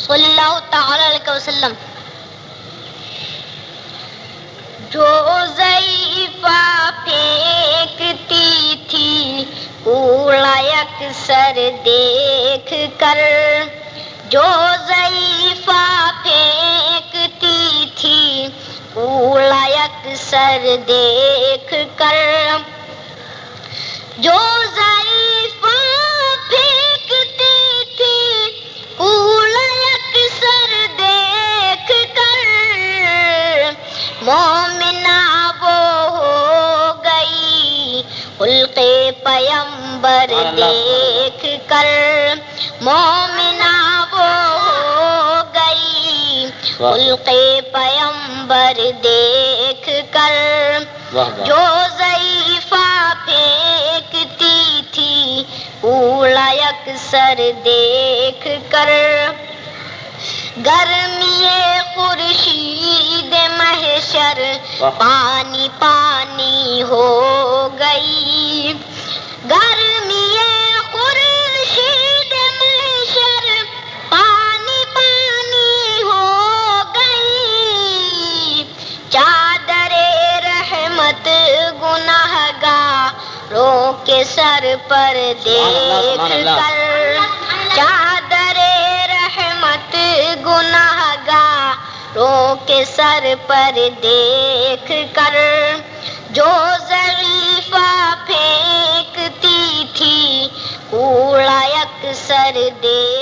صلی اللہ تعالی علیہ وسلم. جو ضعیفہ پھینکتی تھی کوڑا یکسر دیکھ کر، جو ضعیفہ پھینکتی تھی کوڑا یکسر دیکھ کر، جو ضعیفہ پھینکتی تھی کوڑا یکسر دیکھ کر، مومنہ وہ ہو گئی خلق پیمبر دیکھ کر، مومنہ وہ ہو گئی خلق پیمبر دیکھ کر، جو ضعیفہ پھینکتی تھی کوڑا یکسر دیکھ کر، گرمی خورشید محشر پانی پانی ہو گئی، گرمی خورشید محشر پانی پانی ہو گئی، چادر رحمت گناہگاروں کے سر پر دیکھ کر، چادر رحمت گناہگاروں کے سر پر دیکھ کر، جو ضعیفہ پھینکتی تھی کوڑا یکسر دیکھ